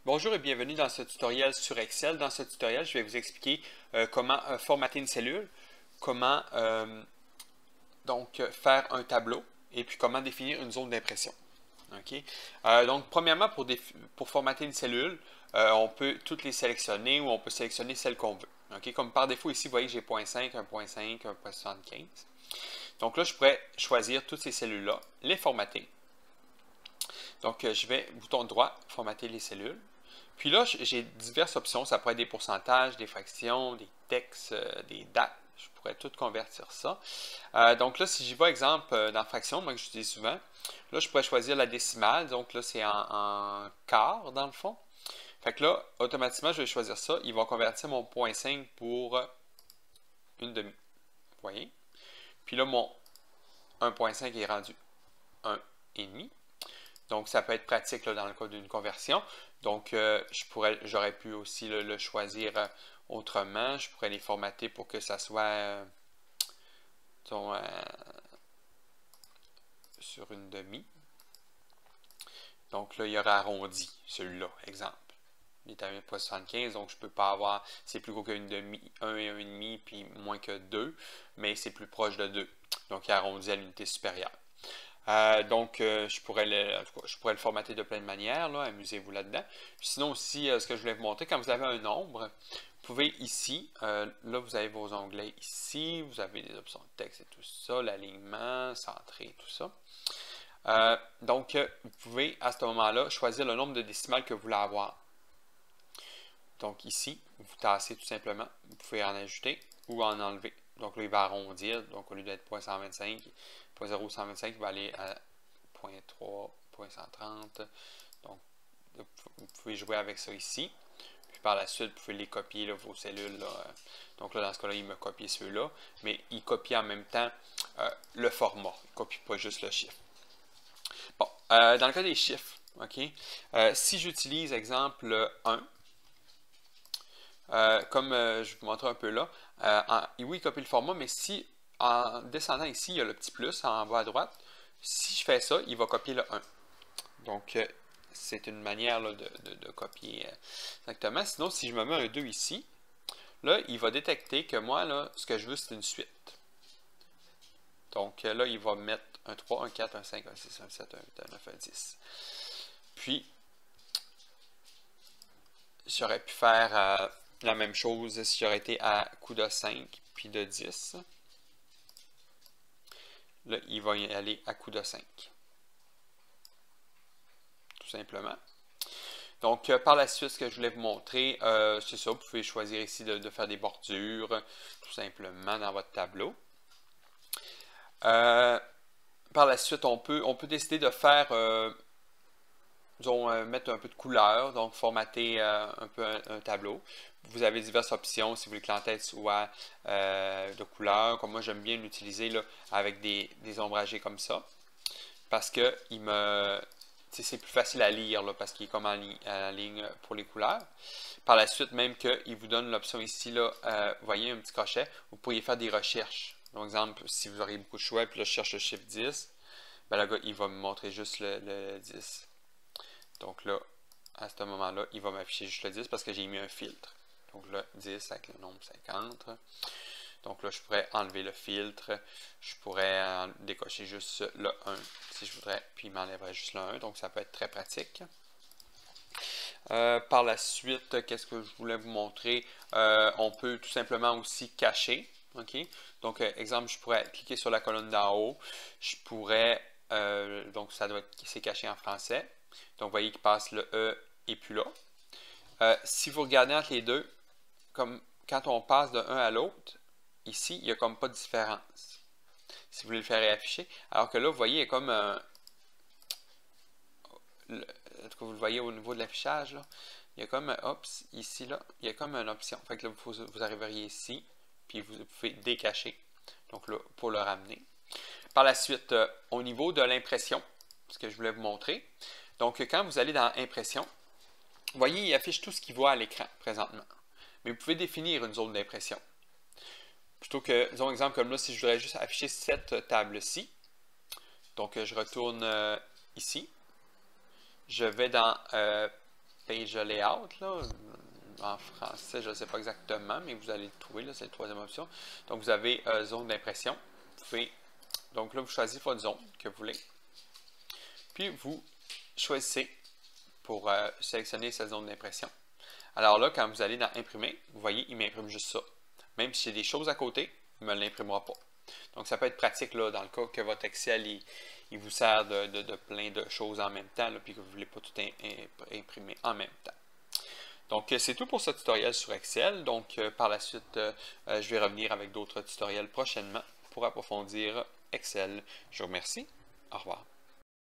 Bonjour et bienvenue dans ce tutoriel sur Excel. Dans ce tutoriel, je vais vous expliquer comment formater une cellule, comment faire un tableau et puis comment définir une zone d'impression. OK? Donc, premièrement, pour formater une cellule, on peut toutes les sélectionner ou on peut sélectionner celles qu'on veut. OK? Comme par défaut ici, vous voyez que j'ai 0.5, 1.5, 1.75. Donc là, je pourrais choisir toutes ces cellules-là, les formater. Donc, je vais, bouton droit, formater les cellules. Puis là, j'ai diverses options. Ça pourrait être des pourcentages, des fractions, des textes, des dates. Je pourrais tout convertir ça. Donc là, si j'y vais, exemple, dans fraction, moi que j'utilise souvent, là, je pourrais choisir la décimale. Donc là, c'est en quart, dans le fond. Fait que là, automatiquement, je vais choisir ça. Il va convertir mon 0.5 pour une demi. Vous voyez? Puis là, mon 1.5 est rendu 1,5. Donc, ça peut être pratique là, dans le cas d'une conversion. Donc, j'aurais pu aussi le choisir autrement. Je pourrais les formater pour que ça soit disons, sur une demi. Donc là, il y aura arrondi, celui-là, exemple. Il est à 1,75, donc je ne peux pas avoir, c'est plus gros qu'une demi, 1 et 1,5, puis moins que 2, mais c'est plus proche de 2. Donc, il arrondit à l'unité supérieure. Je pourrais le formater de plein de manières, amusez-vous là-dedans. Sinon aussi, ce que je voulais vous montrer, quand vous avez un nombre, vous pouvez ici, là vous avez vos onglets ici, vous avez des options de texte et tout ça, l'alignement, centré, tout ça. Vous pouvez à ce moment-là choisir le nombre de décimales que vous voulez avoir. Donc ici, vous tassez tout simplement, vous pouvez en ajouter ou en enlever. Donc là, il va arrondir. Donc au lieu d'être 0.125, 0.0125, il va aller à 0.3, 0.130. Donc, vous pouvez jouer avec ça ici. Puis par la suite, vous pouvez les copier, là, vos cellules. Là. Donc là, dans ce cas-là, il me copie ceux-là. Mais il copie en même temps le format. Il ne copie pas juste le chiffre. Bon, dans le cas des chiffres, OK? Si j'utilise, exemple, 1, comme je vous montre un peu là, oui, il copie le format, mais si en descendant ici, il y a le petit plus en bas à droite, si je fais ça, il va copier le 1. Donc, c'est une manière là, de copier exactement. Sinon, si je me mets un 2 ici, là, il va détecter que moi, là, ce que je veux, c'est une suite. Donc, là, il va mettre un 3, un 4, un 5, un 6, un 7, un 8, un 9, un 10. Puis, j'aurais pu faire la même chose si j'aurais été à coup de 5 puis de 10. Là, il va y aller à coup de 5. Tout simplement. Donc, par la suite, ce que je voulais vous montrer, c'est ça. Vous pouvez choisir ici de faire des bordures, tout simplement, dans votre tableau. Par la suite, on peut décider de faire, disons, mettre un peu de couleur, donc formater un peu un tableau. Vous avez diverses options si vous voulez que l'entête soit de couleur. Comme moi, j'aime bien l'utiliser avec des ombragés comme ça. Parce que c'est plus facile à lire là, parce qu'il est comme en ligne pour les couleurs. Par la suite, même qu'il vous donne l'option ici, là, vous voyez un petit crochet, vous pourriez faire des recherches. Donc, exemple, si vous auriez beaucoup de choix, puis là, je cherche le chiffre 10, ben là, il va me montrer juste le 10. Donc là, à ce moment-là, il va m'afficher juste le 10 parce que j'ai mis un filtre. Donc là, 10 avec le nombre 50. Donc là, je pourrais enlever le filtre. Je pourrais décocher juste le 1 si je voudrais. Puis il m'enlèverait juste le 1. Donc ça peut être très pratique. Par la suite, qu'est-ce que je voulais vous montrer? On peut tout simplement aussi cacher. Okay? Donc, exemple, je pourrais cliquer sur la colonne d'en haut. Je pourrais, donc ça doit être, c'est caché en français. Donc, vous voyez qu'il passe le E et puis là. Si vous regardez entre les deux, comme quand on passe de un à l'autre, ici, il n'y a comme pas de différence. Si vous voulez le faire réafficher. Alors que là, vous voyez, il y a comme en tout cas, vous le voyez au niveau de l'affichage, il y a comme, ici, là, il y a comme une option. Fait que là, vous arriveriez ici, puis vous pouvez décacher. Donc là, pour le ramener. Par la suite, au niveau de l'impression, ce que je voulais vous montrer. Donc, quand vous allez dans Impression, vous voyez, il affiche tout ce qu'il voit à l'écran présentement. Mais vous pouvez définir une zone d'impression. Plutôt que, disons, exemple comme là, si je voudrais juste afficher cette table-ci. Donc, je retourne ici. Je vais dans page layout, là. En français, je ne sais pas exactement, mais vous allez le trouver, là, c'est la troisième option. Donc, vous avez zone d'impression. Donc là, vous choisissez votre zone que vous voulez. Puis, vous choisissez pour sélectionner cette zone d'impression. Alors là, quand vous allez dans Imprimer, vous voyez, il m'imprime juste ça. Même si j'ai des choses à côté, il ne me l'imprimera pas. Donc, ça peut être pratique là, dans le cas que votre Excel il vous sert de plein de choses en même temps, là, puis que vous ne voulez pas tout imprimer en même temps. Donc, c'est tout pour ce tutoriel sur Excel. Donc, par la suite, je vais revenir avec d'autres tutoriels prochainement pour approfondir Excel. Je vous remercie. Au revoir.